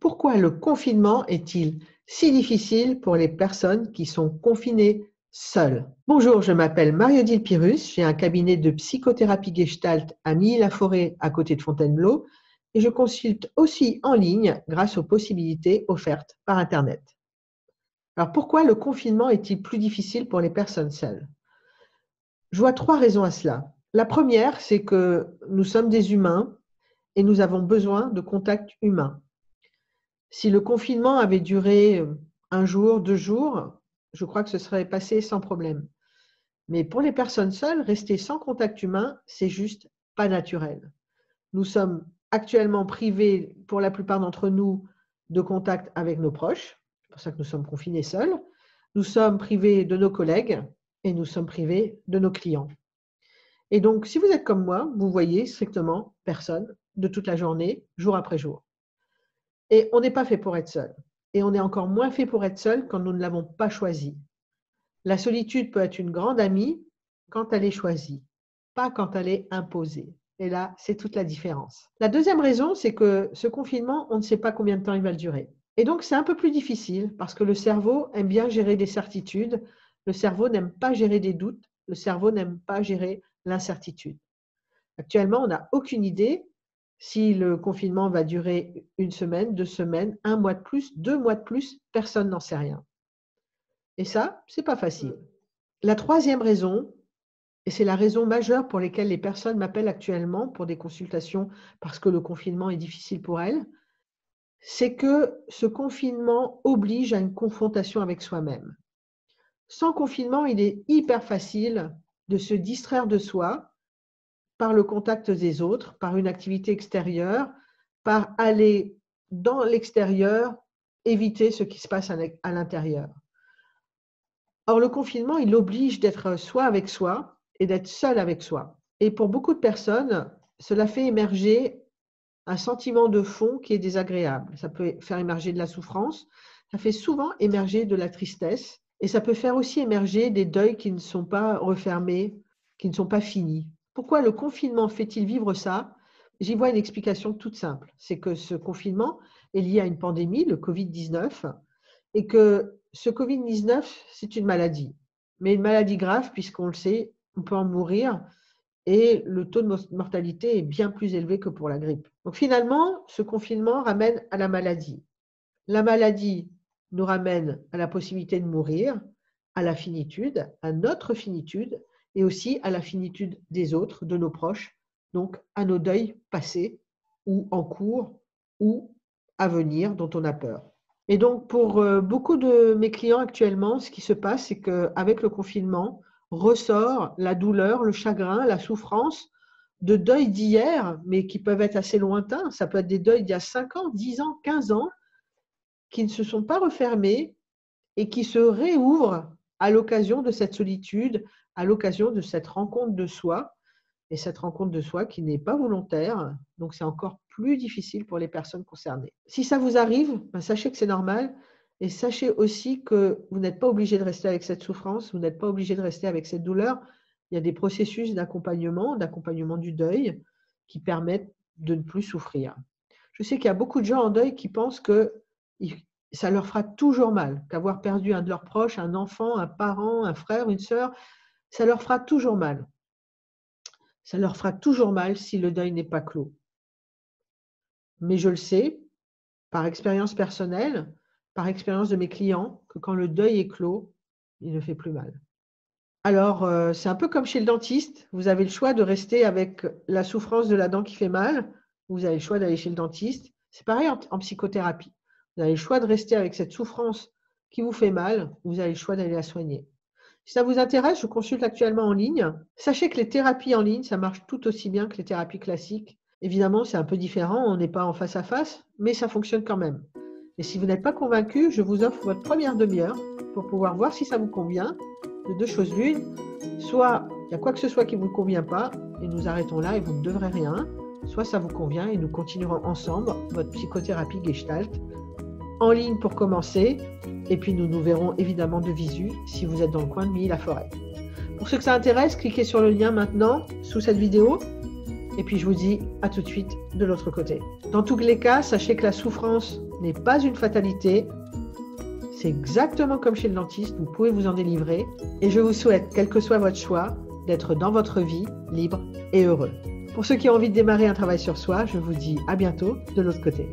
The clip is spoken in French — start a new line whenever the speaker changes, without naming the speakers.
Pourquoi le confinement est-il si difficile pour les personnes qui sont confinées seules? Bonjour, je m'appelle Marie-Odile Pyrrhus, j'ai un cabinet de psychothérapie Gestalt à Milly-la-Forêt à côté de Fontainebleau et je consulte aussi en ligne grâce aux possibilités offertes par Internet. Alors pourquoi le confinement est-il plus difficile pour les personnes seules? Je vois 3 raisons à cela. La première, c'est que nous sommes des humains et nous avons besoin de contact humain. Si le confinement avait duré 1 jour, 2 jours, je crois que ce serait passé sans problème. Mais pour les personnes seules, rester sans contact humain, c'est juste pas naturel. Nous sommes actuellement privés, pour la plupart d'entre nous, de contact avec nos proches. C'est pour ça que nous sommes confinés seuls. Nous sommes privés de nos collègues et nous sommes privés de nos clients. Et donc, si vous êtes comme moi, vous voyez strictement personne de toute la journée, jour après jour. Et on n'est pas fait pour être seul. Et on est encore moins fait pour être seul quand nous ne l'avons pas choisi. La solitude peut être une grande amie quand elle est choisie, pas quand elle est imposée. Et là, c'est toute la différence. La deuxième raison, c'est que ce confinement, on ne sait pas combien de temps il va durer. Et donc, c'est un peu plus difficile parce que le cerveau aime bien gérer des certitudes. Le cerveau n'aime pas gérer des doutes. Le cerveau n'aime pas gérer l'incertitude. Actuellement, on n'a aucune idée si le confinement va durer 1 semaine, 2 semaines, 1 mois de plus, 2 mois de plus, personne n'en sait rien. Et ça, c'est pas facile. La troisième raison, et c'est la raison majeure pour laquelle les personnes m'appellent actuellement pour des consultations parce que le confinement est difficile pour elles, c'est que ce confinement oblige à une confrontation avec soi-même. Sans confinement, il est hyper facile de se distraire de soi par le contact des autres, par une activité extérieure, par aller dans l'extérieur, éviter ce qui se passe à l'intérieur. Or, le confinement, il oblige d'être soi avec soi et d'être seul avec soi. Et pour beaucoup de personnes, cela fait émerger un sentiment de fond qui est désagréable. Ça peut faire émerger de la souffrance, ça fait souvent émerger de la tristesse et ça peut faire aussi émerger des deuils qui ne sont pas refermés, qui ne sont pas finis. Pourquoi le confinement fait-il vivre ça? J'y vois une explication toute simple. C'est que ce confinement est lié à une pandémie, le Covid-19, et que ce Covid-19, c'est une maladie. Mais une maladie grave, puisqu'on le sait, on peut en mourir et le taux de mortalité est bien plus élevé que pour la grippe. Donc finalement, ce confinement ramène à la maladie. La maladie nous ramène à la possibilité de mourir, à la finitude, à notre finitude, et aussi à la finitude des autres, de nos proches, donc à nos deuils passés ou en cours ou à venir dont on a peur. Et donc pour beaucoup de mes clients actuellement, ce qui se passe, c'est qu'avec le confinement, ressort la douleur, le chagrin, la souffrance de deuils d'hier, mais qui peuvent être assez lointains. Ça peut être des deuils d'il y a 5 ans, 10 ans, 15 ans, qui ne se sont pas refermés et qui se réouvrent à l'occasion de cette solitude, à l'occasion de cette rencontre de soi, et cette rencontre de soi qui n'est pas volontaire, donc c'est encore plus difficile pour les personnes concernées. Si ça vous arrive, sachez que c'est normal, et sachez aussi que vous n'êtes pas obligé de rester avec cette souffrance, vous n'êtes pas obligé de rester avec cette douleur. Il y a des processus d'accompagnement du deuil, qui permettent de ne plus souffrir. Je sais qu'il y a beaucoup de gens en deuil qui pensent que ça leur fera toujours mal, qu'avoir perdu un de leurs proches, un enfant, un parent, un frère, une sœur, ça leur fera toujours mal. Ça leur fera toujours mal si le deuil n'est pas clos. Mais je le sais, par expérience personnelle, par expérience de mes clients, que quand le deuil est clos, il ne fait plus mal. Alors, c'est un peu comme chez le dentiste. Vous avez le choix de rester avec la souffrance de la dent qui fait mal, vous avez le choix d'aller chez le dentiste. C'est pareil en psychothérapie. Vous avez le choix de rester avec cette souffrance qui vous fait mal, vous avez le choix d'aller la soigner. Si ça vous intéresse, je consulte actuellement en ligne. Sachez que les thérapies en ligne, ça marche tout aussi bien que les thérapies classiques. Évidemment, c'est un peu différent, on n'est pas en face à face, mais ça fonctionne quand même. Et si vous n'êtes pas convaincu, je vous offre votre première demi-heure pour pouvoir voir si ça vous convient. De 2 choses l'une, soit il y a quoi que ce soit qui ne vous convient pas, et nous arrêtons là et vous ne devrez rien, soit ça vous convient et nous continuerons ensemble votre psychothérapie Gestalt en ligne pour commencer, et puis nous nous verrons évidemment de visu si vous êtes dans le coin de Milly-la-Forêt. Pour ceux que ça intéresse, cliquez sur le lien maintenant sous cette vidéo, et puis je vous dis à tout de suite de l'autre côté. Dans tous les cas, sachez que la souffrance n'est pas une fatalité. C'est exactement comme chez le dentiste, vous pouvez vous en délivrer. Et je vous souhaite, quel que soit votre choix, d'être dans votre vie libre et heureux. Pour ceux qui ont envie de démarrer un travail sur soi, je vous dis à bientôt de l'autre côté.